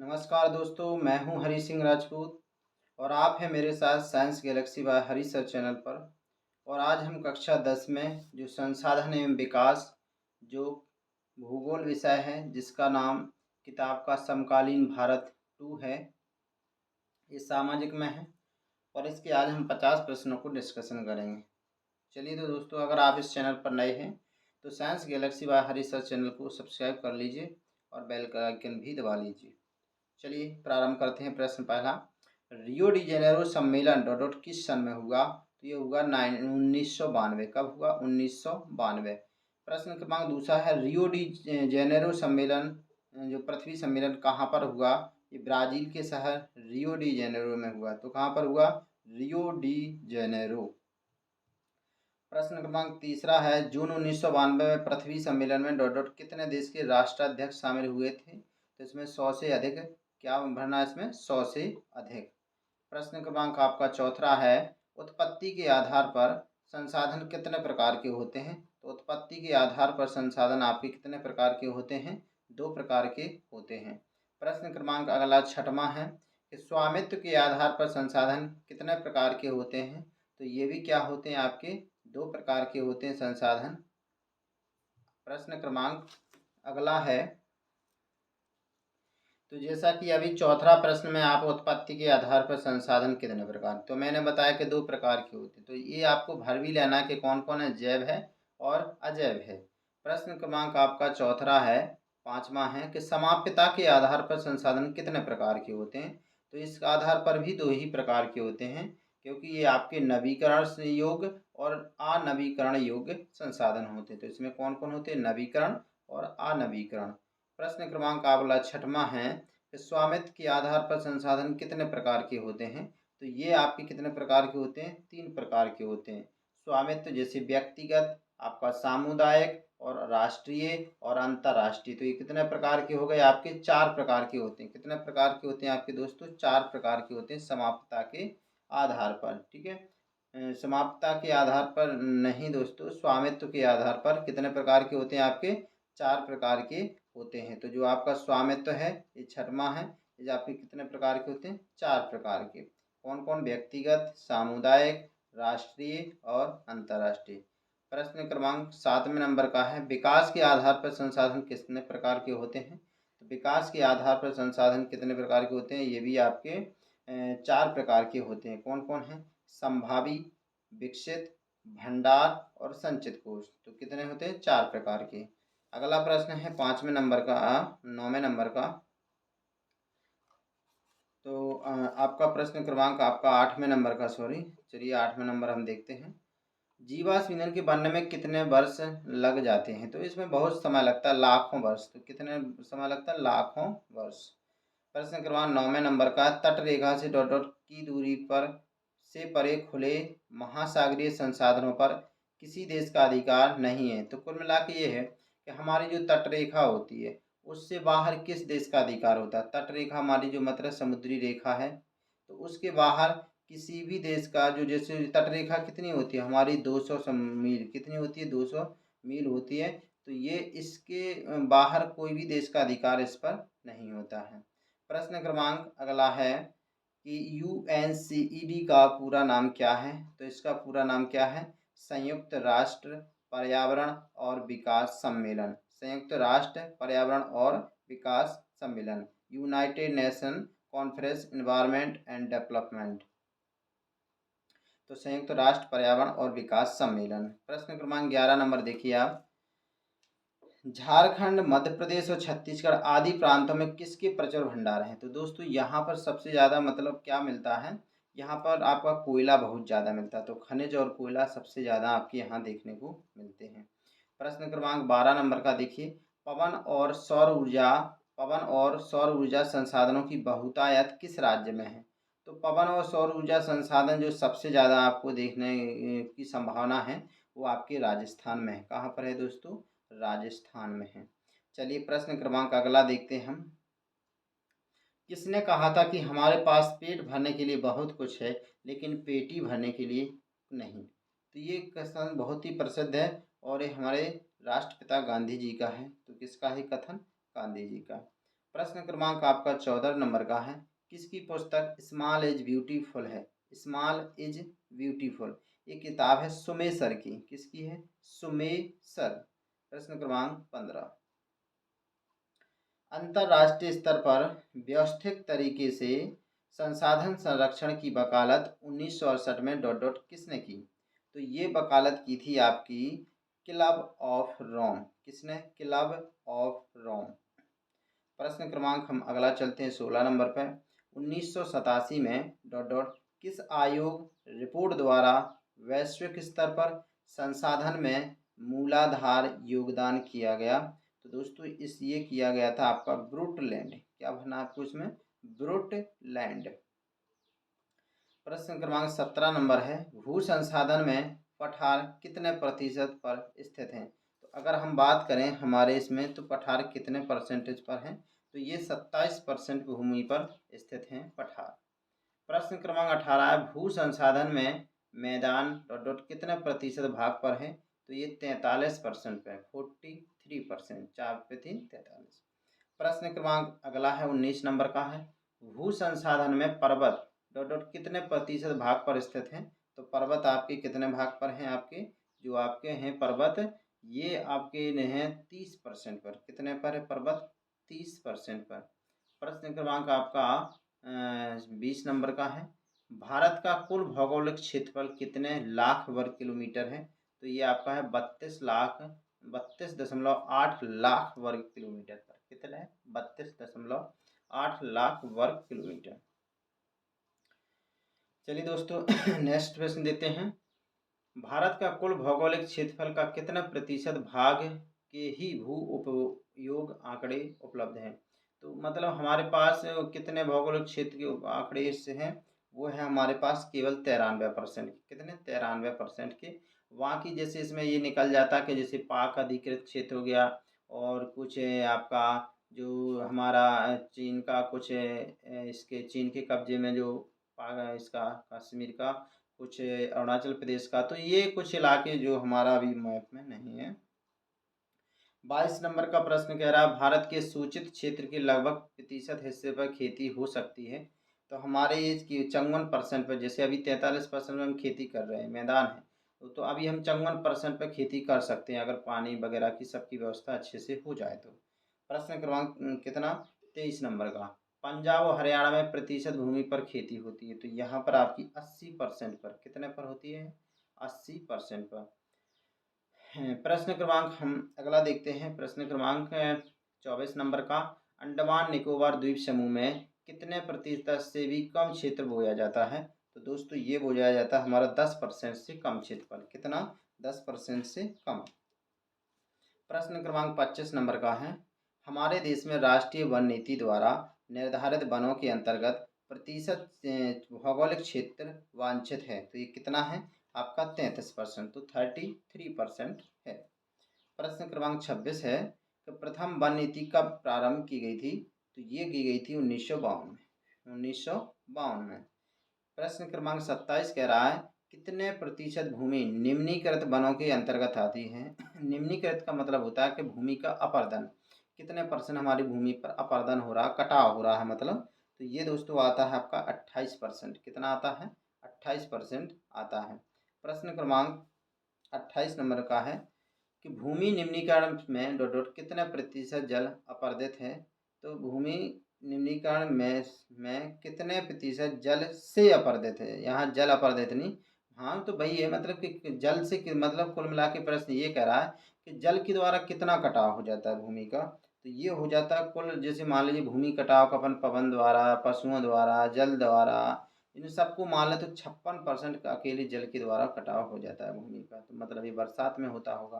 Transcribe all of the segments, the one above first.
नमस्कार दोस्तों, मैं हूं हरी सिंह राजपूत और आप हैं मेरे साथ साइंस गैलेक्सी बाय हरी सर चैनल पर। और आज हम कक्षा 10 में जो संसाधन एवं विकास जो भूगोल विषय है जिसका नाम किताब का समकालीन भारत 2 है, ये सामाजिक में है और इसके आज हम 50 प्रश्नों को डिस्कशन करेंगे। चलिए तो दोस्तों, अगर आप इस चैनल पर नए हैं तो साइंस गैलेक्सी बाय हरी सर चैनल को सब्सक्राइब कर लीजिए और बेल का आइकन भी दबा लीजिए। चलिए प्रारंभ करते हैं। प्रश्न पहला, रियो डी जेनेरो सम्मेलन डॉट डॉट किस सन में हुआ? तो ये हुआ 1992। कब हुआ? 1992। प्रश्न क्रमांक दूसरा है, रियो डी जेनेरो सम्मेलन जो पृथ्वी सम्मेलन कहाँ पर हुआ? ये ब्राज़ील के शहर रियो डी जेनेरो में हुआ। तो कहाँ पर हुआ? Rio de Janeiro. प्रश्न क्रमांक तीसरा है, जून 1992 में पृथ्वी सम्मेलन में डॉट डॉट कितने देश के राष्ट्राध्यक्ष शामिल हुए थे? तो इसमें 100 से अधिक। क्या भरना है इसमें? 100 से अधिक। प्रश्न क्रमांक आपका चौथा है, उत्पत्ति के आधार पर संसाधन कितने प्रकार के होते हैं? तो उत्पत्ति के आधार पर संसाधन आपके कितने प्रकार के होते हैं? 2 प्रकार के होते हैं। प्रश्न क्रमांक अगला छठवां है कि स्वामित्व के आधार पर संसाधन कितने प्रकार के होते हैं? तो ये भी क्या होते हैं? आपके 2 प्रकार के होते हैं संसाधन। प्रश्न क्रमांक अगला है, तो जैसा कि अभी चौथा प्रश्न में आप उत्पत्ति के आधार पर संसाधन कितने प्रकार, तो मैंने बताया कि 2 प्रकार के होते हैं। तो ये आपको भर भी लेना कि कौन कौन है, जैव है और अजैव है। प्रश्न क्रमांक आपका चौथा है, पांचवा है कि समाप्यता के आधार पर संसाधन कितने प्रकार के होते हैं? तो इस आधार पर भी 2 ही प्रकार के होते हैं, क्योंकि ये आपके नवीकरण योग्य और अनवीकरण योग्य संसाधन होते हैं। तो इसमें कौन कौन होते हैं? नवीकरण और अनवीकरण। प्रश्न क्रमांक अगला छठवां है कि स्वामित्व के आधार पर संसाधन कितने प्रकार के होते हैं? तो ये आपके कितने प्रकार के होते हैं? 3 प्रकार के होते हैं। स्वामित्व जैसे व्यक्तिगत, आपका सामुदायिक और राष्ट्रीय और अंतर्राष्ट्रीय। तो ये कितने प्रकार के हो गए? आपके 4 प्रकार के होते हैं। कितने प्रकार के होते हैं आपके दोस्तों? 4 प्रकार के होते हैं समाप्यता के आधार पर। ठीक है, समाप्यता के आधार पर नहीं दोस्तों, स्वामित्व के आधार पर कितने प्रकार के होते हैं? आपके 4 प्रकार के होते हैं। तो जो आपका स्वामित्व है ये छठवां है, ये आपके कितने प्रकार के होते हैं? 4 प्रकार के। कौन कौन? व्यक्तिगत, सामुदायिक, राष्ट्रीय और अंतर्राष्ट्रीय। प्रश्न क्रमांक 7वें नंबर का है, विकास के आधार पर संसाधन कितने प्रकार के होते हैं? तो विकास के आधार पर संसाधन कितने प्रकार के होते हैं? ये भी आपके 4 प्रकार के होते हैं। कौन कौन है? संभावी, विकसित, भंडार और संचित कोष। तो कितने होते हैं? 4 प्रकार के। अगला प्रश्न है 5वें नंबर का, 9वें नंबर का। तो आपका प्रश्न क्रमांक आपका 8वें नंबर का, सॉरी, चलिए 8वें नंबर हम देखते हैं। जीवाश्म ईंधन के बनने में कितने वर्ष लग जाते हैं? तो इसमें बहुत समय लगता है, लाखों वर्ष। तो कितने समय लगता है? लाखों वर्ष। प्रश्न क्रमांक 9वें नंबर का, तट रेखा से डॉट डॉट की दूरी पर से परे खुले महासागरीय संसाधनों पर किसी देश का अधिकार नहीं है। तो कुल मिला के ये है कि हमारी जो तट रेखा होती है उससे बाहर किस देश का अधिकार होता है? तट रेखा हमारी जो मतलब समुद्री रेखा है, तो उसके बाहर किसी भी देश का जो, जैसे तट रेखा कितनी होती है हमारी? 200 मील। कितनी होती है? 200 मील होती है। तो ये इसके बाहर कोई भी देश का अधिकार इस पर नहीं होता है। प्रश्न क्रमांक अगला है कि यूएनसीईडी का पूरा नाम क्या है? तो इसका पूरा नाम क्या है? संयुक्त राष्ट्र पर्यावरण और विकास सम्मेलन। संयुक्त राष्ट्र पर्यावरण और विकास सम्मेलन, United nation conference environment and development. तो संयुक्त राष्ट्र पर्यावरण और विकास सम्मेलन। प्रश्न क्रमांक 11 नंबर देखिए आप, झारखंड, मध्य प्रदेश और छत्तीसगढ़ आदि प्रांतों में किसके प्रचुर भंडार हैं? तो दोस्तों यहाँ पर सबसे ज़्यादा मतलब क्या मिलता है? यहाँ पर आपका कोयला बहुत ज़्यादा मिलता है। तो खनिज और कोयला सबसे ज़्यादा आपके यहाँ देखने को मिलते हैं। प्रश्न क्रमांक 12 नंबर का देखिए, पवन और सौर ऊर्जा संसाधनों की बहुतायत किस राज्य में है? तो पवन और सौर ऊर्जा संसाधन जो सबसे ज़्यादा आपको देखने की संभावना है वो आपके राजस्थान में है। कहाँ पर है दोस्तों? राजस्थान में है। चलिए प्रश्न क्रमांक अगला देखते हैं हम। किसने कहा था कि हमारे पास पेट भरने के लिए बहुत कुछ है लेकिन पेटी भरने के लिए नहीं? तो ये कथन बहुत ही प्रसिद्ध है और ये हमारे राष्ट्रपिता गांधी जी का है। तो किसका है कथन? गांधी जी का। प्रश्न क्रमांक आपका 14 नंबर का है। किसकी पुस्तक स्मॉल इज ब्यूटीफुल है? स्मॉल इज ब्यूटीफुल ये किताब है सुमेसर की। किसकी है? सुमेसर। प्रश्न क्रमांक 15। अंतर्राष्ट्रीय स्तर पर व्यवस्थित तरीके से संसाधन संरक्षण की वकालत 1968 में डॉट डॉट किसने की? तो ये वकालत की थी आपकी क्लब ऑफ रोम। किसने? Club of Rome. प्रश्न क्रमांक हम अगला चलते हैं 16 नंबर पर। 1987 में डॉट डॉट किस आयोग रिपोर्ट द्वारा वैश्विक स्तर पर संसाधन में मूलाधार योगदान किया गया? तो दोस्तों इस ये किया गया था आपका ब्रूटलैंड। क्या भरना आपको इसमें? ब्रूटलैंड। प्रश्न क्रमांक 17 नंबर है। भू संसाधन में पठार कितने प्रतिशत पर स्थित हैं? तो अगर हम बात करें हमारे इसमें तो पठार कितने परसेंटेज पर हैं? तो ये 27% भूमि पर स्थित हैं पठार। प्रश्न क्रमांक 18 है। भू संसाधन में मैदान डॉट डॉट कितने प्रतिशत भाग पर है? तो ये 43% पे, 43%। 4 पे 3 43। प्रश्न क्रमांक अगला है 19 नंबर का है। भू संसाधन में पर्वत डॉट डॉट कितने प्रतिशत भाग पर स्थित हैं? तो पर्वत आपके कितने भाग पर हैं? आपके जो आपके हैं पर्वत ये आपके हैं 30% पर। कितने पर है पर्वत? 30% पर। प्रश्न क्रमांक आपका 20 नंबर का है। भारत का कुल भौगोलिक क्षेत्रफल कितने लाख वर्ग किलोमीटर है? तो ये आपका है 32.8 लाख वर्ग किलोमीटर पर। कितना है? 32.8 लाख वर्ग किलोमीटर। चलिए दोस्तों नेक्स्ट प्रश्न देते हैं। भारत का कुल भौगोलिक क्षेत्रफल का कितना प्रतिशत भाग के ही भू उपयोग आंकड़े उपलब्ध हैं? तो मतलब हमारे पास कितने भौगोलिक क्षेत्र के आंकड़े इससे हैं? वो है हमारे पास केवल 93%। कितने? 93% के। वहाँ की जैसे इसमें ये निकल जाता कि जैसे पाक अधिकृत क्षेत्र हो गया और कुछ आपका जो हमारा चीन का कुछ इसके चीन के कब्जे में जो इसका कश्मीर का कुछ अरुणाचल प्रदेश का, तो ये कुछ इलाके जो हमारा अभी मैप में नहीं है। 22 नंबर का प्रश्न कह रहा है भारत के सूचित क्षेत्र के लगभग प्रतिशत हिस्से पर खेती हो सकती है? तो हमारे ये 54% पर, जैसे अभी 43% में हम खेती कर रहे हैं मैदान है तो अभी हम 54% पर खेती कर सकते हैं अगर पानी वगैरह की सबकी व्यवस्था अच्छे से हो जाए तो। प्रश्न क्रमांक कितना? 23 नंबर का। पंजाब और हरियाणा में प्रतिशत भूमि पर खेती होती है? तो यहाँ पर आपकी 80% पर। कितने पर होती है? 80% पर। प्रश्न क्रमांक हम अगला देखते हैं। प्रश्न क्रमांक 24 नंबर का। अंडमान निकोबार द्वीप समूह में कितने प्रतिशत से भी कम क्षेत्र बोया जाता है? तो दोस्तों ये बोया जाता है हमारा 10% से कम क्षेत्रफल। कितना? 10% से कम। प्रश्न क्रमांक 25 नंबर का है। हमारे देश में राष्ट्रीय वन नीति द्वारा निर्धारित वनों के अंतर्गत प्रतिशत भौगोलिक क्षेत्र वांछित है? तो ये कितना है आपका? 33%। तो 33% है। प्रश्न क्रमांक 26 है कि प्रथम वन नीति कब प्रारंभ की गई थी? तो ये की गई थी 1952 में। 1952 में। प्रश्न क्रमांक 27 कह रहा है कितने प्रतिशत भूमि निम्नीकृत वनों के अंतर्गत आती है? निम्नीकृत का मतलब होता है कि भूमि का अपरदन। कितने परसेंट हमारी भूमि पर अपरदन हो रहा, कटाव हो रहा है मतलब। तो ये दोस्तों आता है आपका 28%। कितना आता है? 28% आता है। प्रश्न क्रमांक 28 नंबर का है कि भूमि निम्नीकरण में डॉट डॉट कितने प्रतिशत जल अपरदित है? तो भूमि निम्नीकरण में कितने प्रतिशत जल से अपरदित है? यहाँ जल अपरदित नहीं। हाँ तो भाई ये मतलब कि जल से मतलब कुल मिला के प्रश्न ये कह रहा है कि जल के द्वारा कितना कटाव हो जाता है भूमि का? तो ये हो जाता है कुल, जैसे मान लीजिए भूमि कटाव का अपन पवन द्वारा, पशुओं द्वारा, जल द्वारा, इन सबको मान लें तो 56% का अकेले जल के द्वारा कटाव हो जाता है भूमि का। तो मतलब ये बरसात में होता होगा।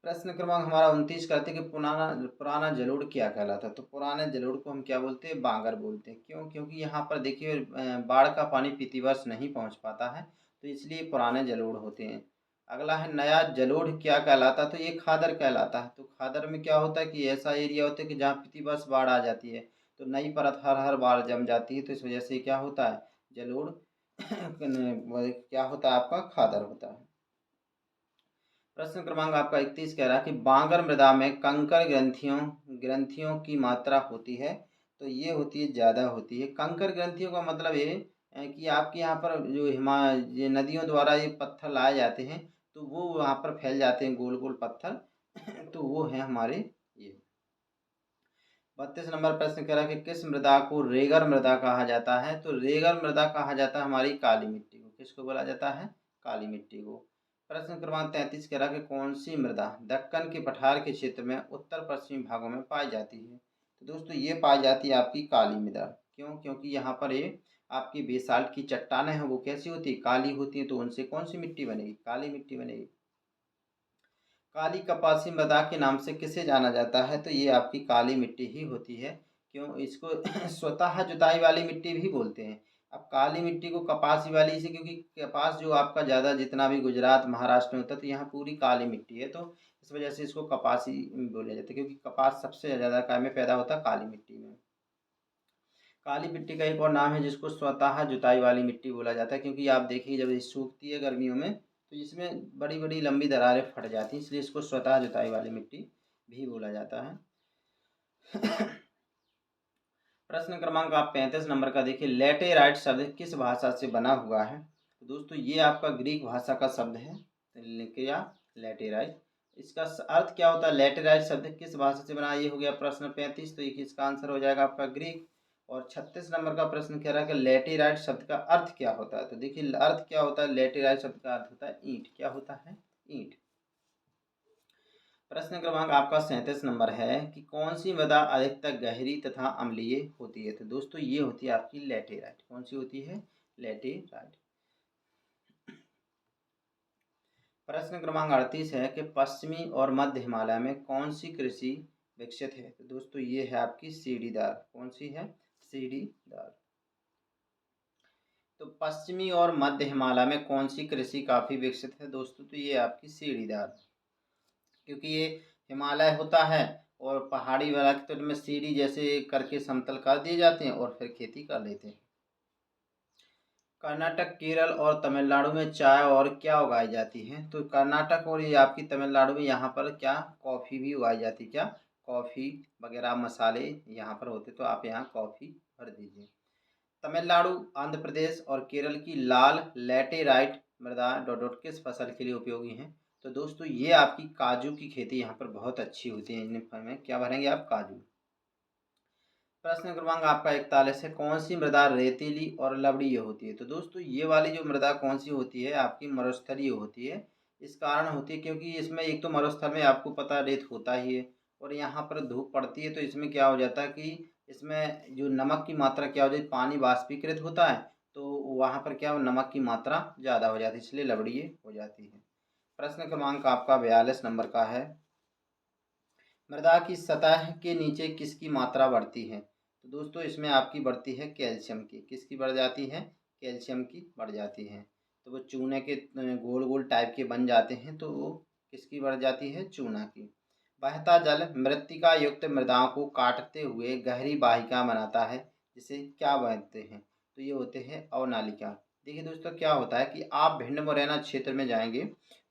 प्रश्न क्रमांक हमारा 29 कहते हैं कि पुराना पुराना जलोढ़ क्या कहलाता है? तो पुराने जलोढ़ को हम क्या बोलते हैं? बांगर बोलते हैं। क्यों? क्योंकि यहाँ पर देखिए बाढ़ का पानी प्रतिवर्ष नहीं पहुँच पाता है तो इसलिए पुराने जलोढ़ होते हैं। अगला है नया जलोढ़ क्या कहलाता है? तो ये खादर कहलाता है। तो खादर में क्या होता है कि ऐसा एरिया होता है कि जहाँ प्रतिवर्ष बाढ़ आ जाती है तो नई परत हर हर बार जम जाती है, तो इस वजह से क्या होता है जलोढ़ क्या होता है आपका? खादर होता है। प्रश्न क्रमांक आपका 31 कह रहा है कि बांगर मृदा में कंकर ग्रंथियों ग्रंथियों की मात्रा होती है, तो ये होती है ज़्यादा होती है। कंकर ग्रंथियों का मतलब ये कि आपके यहाँ पर जो ये नदियों द्वारा ये पत्थर लाए जाते हैं, तो वो वहाँ पर फैल जाते हैं गोल गोल पत्थर तो वो है हमारे ये। 32 नंबर प्रश्न कह रहा है कि किस मृदा को रेगर मृदा कहा जाता है, तो रेगर मृदा कहा जाता है हमारी काली मिट्टी को। किसको बोला जाता है? काली मिट्टी को। प्रश्न क्रमांक 33 कह रहा है कि कौन सी मृदा दक्कन के पठार के क्षेत्र में उत्तर पश्चिमी भागों में पाई जाती है, तो दोस्तों ये पाई जाती है आपकी काली मृदा। क्यों? क्योंकि यहाँ पर ये आपकी बेसाल्ट की चट्टानें हैं, वो कैसी होती है? काली होती है, तो उनसे कौन सी मिट्टी बनेगी? काली मिट्टी बनेगी। काली कपासी मृदा के नाम से किसे जाना जाता है, तो ये आपकी काली मिट्टी ही होती है। क्यों? इसको स्वतः जुताई वाली मिट्टी भी बोलते हैं। अब काली मिट्टी को कपासी वाली इसे, क्योंकि कपास जो आपका ज़्यादा जितना भी गुजरात महाराष्ट्र में होता है, तो यहाँ पूरी काली मिट्टी है, तो इस वजह से इसको कपासी बोला जाता है, क्योंकि कपास सबसे ज़्यादा काय में पैदा होता है काली मिट्टी में। काली मिट्टी का एक और नाम है जिसको स्वतः जुताई वाली मिट्टी बोला जाता है, क्योंकि आप देखिए जब ये सूखती है गर्मियों में, तो इसमें बड़ी बड़ी लंबी दरारें फट जाती हैं, इसलिए इसको स्वतः जुताई वाली मिट्टी भी बोला जाता है। प्रश्न क्रमांक आप 35 नंबर का देखिए, लेटेराइट शब्द किस भाषा से बना हुआ है, तो दोस्तों ये आपका ग्रीक भाषा का शब्द है, क्या लेटेराइट। इसका अर्थ क्या होता है? लेटेराइट शब्द किस भाषा से बना, ये हो गया प्रश्न 35, तो एक इसका आंसर हो जाएगा आपका ग्रीक। और 36 नंबर का प्रश्न कह रहा है कि लेटेराइट शब्द का अर्थ क्या होता है, तो देखिए अर्थ क्या होता है? लेटेराइट शब्द का अर्थ होता है ईंट। क्या होता है? ईंट। प्रश्न क्रमांक आपका 37 नंबर है कि कौन सी मृदा अधिकतर गहरी तथा अम्लीय होती है, तो दोस्तों ये होती है आपकी लेटेराइट। कौन सी होती है? लेटेराइट। प्रश्न क्रमांक 38 है कि पश्चिमी और मध्य हिमालय में कौन सी कृषि विकसित है, तो दोस्तों ये है आपकी सीढ़ीदार। कौन सी है? सीढ़ीदार। तो पश्चिमी और मध्य हिमालय में कौन सी कृषि काफी विकसित है दोस्तों, तो ये आपकी सीढ़ीदार, क्योंकि ये हिमालय होता है और पहाड़ी इलाके में सीढ़ी जैसे करके समतल कर दिए जाते हैं और फिर खेती कर लेते हैं। कर्नाटक, केरल और तमिलनाडु में चाय और क्या उगाई जाती है, तो कर्नाटक और ये आपकी तमिलनाडु में यहाँ पर क्या कॉफ़ी भी उगाई जाती है। क्या? कॉफ़ी वगैरह मसाले यहाँ पर होते, तो आप यहाँ कॉफ़ी भर दीजिए। तमिलनाडु, आंध्र प्रदेश और केरल की लाल लैटेराइट मृदा डॉट डॉट किस फसल के लिए उपयोगी हैं, तो दोस्तों ये आपकी काजू की खेती यहाँ पर बहुत अच्छी होती है। इन में क्या भरेंगे आप? काजू। प्रश्न क्रमांक आपका 41 है, कौन सी मृदा रेतीली और लवणीय होती है, तो दोस्तों ये वाली जो मृदा कौन सी होती है आपकी मरुस्थलीय होती है। इस कारण होती है क्योंकि इसमें एक तो मरुस्थल में आपको पता है रेत होता ही है, और यहाँ पर धूप पड़ती है, तो इसमें क्या हो जाता है कि इसमें जो नमक की मात्रा क्या हो जाती है, पानी वाष्पीकृत होता है, तो वहाँ पर क्या नमक की मात्रा ज़्यादा हो जाती है, इसलिए लवणीय हो जाती है। प्रश्न क्रमांक आपका 42 नंबर का है, मृदा की सतह के नीचे किसकी मात्रा बढ़ती है, तो दोस्तों इसमें आपकी बढ़ती है कैल्शियम की। किसकी बढ़ जाती है? कैल्शियम की बढ़ जाती है। तो वो चूने के गोल गोल टाइप के बन जाते हैं, तो वो किसकी बढ़ जाती है? चूना की। बहता जल मृत्तिका युक्त मृदाओं को काटते हुए गहरी वाहिका बनाता है, जिसे क्या बनते हैं, तो ये होते हैं अवनालिका। देखिए दोस्तों क्या होता है कि आप भिंड मुरैना क्षेत्र में जाएंगे,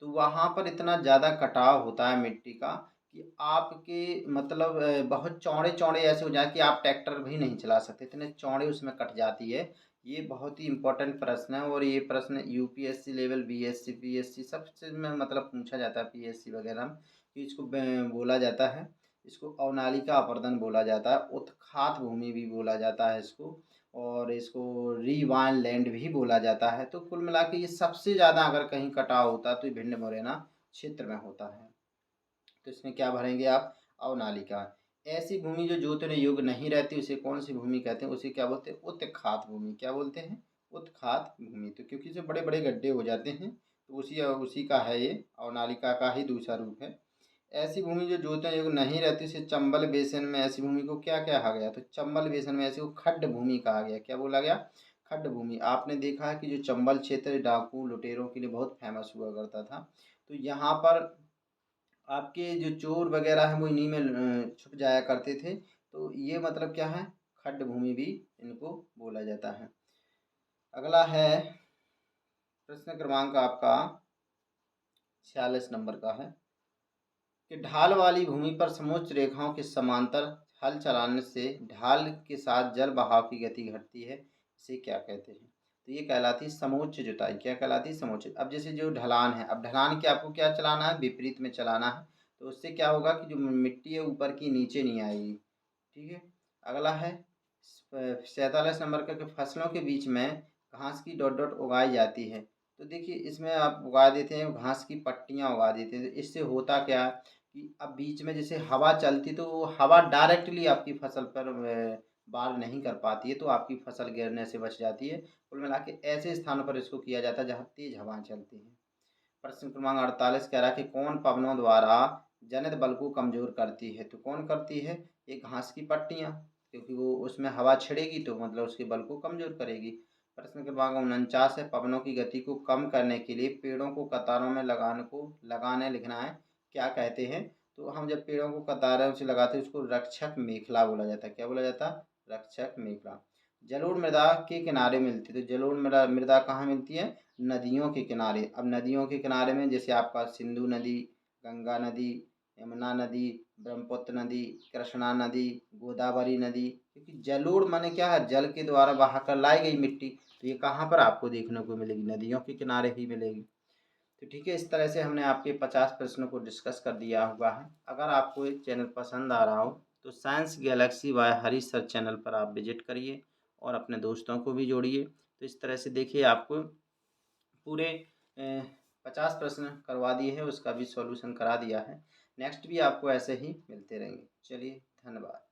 तो वहाँ पर इतना ज़्यादा कटाव होता है मिट्टी का कि आपके मतलब बहुत चौड़े चौड़े ऐसे हो जाए कि आप ट्रैक्टर भी नहीं चला सकते, इतने चौड़े उसमें कट जाती है। ये बहुत ही इंपॉर्टेंट प्रश्न है, और ये प्रश्न यूपीएससी लेवल, बीएससी पीएससी सबसे में मतलब पूछा जाता है, पीएससी वगैरह में। तो इसको बोला जाता है, इसको अवनालिका अपर्दन बोला जाता है, उत्खात भूमि भी बोला जाता है इसको, और इसको रीवान लैंड भी बोला जाता है। तो कुल मिला के ये सबसे ज़्यादा अगर कहीं कटाव होता है तो ये भिंड मुरैना क्षेत्र में होता है। तो इसमें क्या भरेंगे आप? अवनालिका। ऐसी भूमि जो जोतने योग्य नहीं रहती उसे कौन सी भूमि कहते हैं? उसे क्या बोलते हैं? उत्खात भूमि। क्या बोलते हैं? उत्खात भूमि। तो क्योंकि इसे बड़े बड़े गड्ढे हो जाते हैं, तो उसी उसी का है ये, अवनालिका का ही दूसरा रूप है। ऐसी भूमि जो जोतने योग्य नहीं रहती उसे चंबल बेसिन में ऐसी भूमि को क्या कहा गया? तो चंबल बेसिन में ऐसी को खड्ड भूमि कहा गया। क्या बोला गया? खड्ड भूमि। आपने देखा है कि जो चंबल क्षेत्र डाकू लुटेरों के लिए बहुत फेमस हुआ करता था, तो यहाँ पर आपके जो चोर वगैरह हैं वो इन्हीं में छुप जाया करते थे। तो ये मतलब क्या है? खड्ड भूमि भी इनको बोला जाता है। अगला है प्रश्न क्रमांक आपका 46 नंबर का है कि ढाल वाली भूमि पर समोच्च रेखाओं के समांतर हल चलाने से ढाल के साथ जल बहाव की गति घटती है, इसे क्या कहते हैं? तो ये कहलाती है समोच्च जुताई। क्या कहलाती है? समोच्च। अब जैसे जो ढलान है, अब ढलान के आपको क्या चलाना है? विपरीत में चलाना है। तो उससे क्या होगा कि जो मिट्टी है ऊपर की नीचे नहीं आएगी। ठीक है। अगला है 47 नंबर का कि फसलों के बीच में घास की डॉट डॉट उगाई जाती है। तो देखिए इसमें आप उगा देते हैं घास की पट्टियाँ उगा देते हैं। तो इससे होता क्या कि अब बीच में जैसे हवा चलती तो वो हवा डायरेक्टली आपकी फसल पर वार नहीं कर पाती है, तो आपकी फसल गिरने से बच जाती है। कुल मिला के ऐसे स्थानों पर इसको किया जाता है जहाँ तेज हवाएं चलती हैं। प्रश्न क्रमांक 48 कह रहा है कि कौन पवनों द्वारा जनित बल को कमजोर करती है? तो कौन करती है? ये घास की पट्टियाँ, क्योंकि वो उसमें हवा छिड़ेगी तो मतलब उसके बल को कमजोर करेगी। प्रश्न क्रमांक 49 है पवनों की गति को कम करने के लिए पेड़ों को कतारों में लगाने लिखना है, क्या कहते हैं? तो हम जब पेड़ों को कतारों से लगाते हैं उसको रक्षक मेखला बोला जाता है। क्या बोला जाता है? रक्षक मेखला। जलोढ़ मृदा के किनारे मिलती है। तो जलोढ़ मृदा मृदा कहाँ मिलती है? नदियों के किनारे। अब नदियों के किनारे में जैसे आपका सिंधु नदी, गंगा नदी, यमुना नदी, ब्रह्मपुत्र नदी, कृष्णा नदी, गोदावरी नदी, क्योंकि जलोढ़ माने क्या है? जल के द्वारा बहा कर लाई गई मिट्टी। तो ये कहाँ पर आपको देखने को मिलेगी? नदियों के किनारे ही मिलेगी। तो ठीक है, इस तरह से हमने आपके 50 प्रश्नों को डिस्कस कर दिया हुआ है। अगर आपको ये चैनल पसंद आ रहा हो तो साइंस गैलेक्सी बाय हरी सर चैनल पर आप विजिट करिए और अपने दोस्तों को भी जोड़िए। तो इस तरह से देखिए आपको पूरे 50 प्रश्न करवा दिए हैं, उसका भी सॉल्यूशन करा दिया है। नेक्स्ट भी आपको ऐसे ही मिलते रहेंगे। चलिए, धन्यवाद।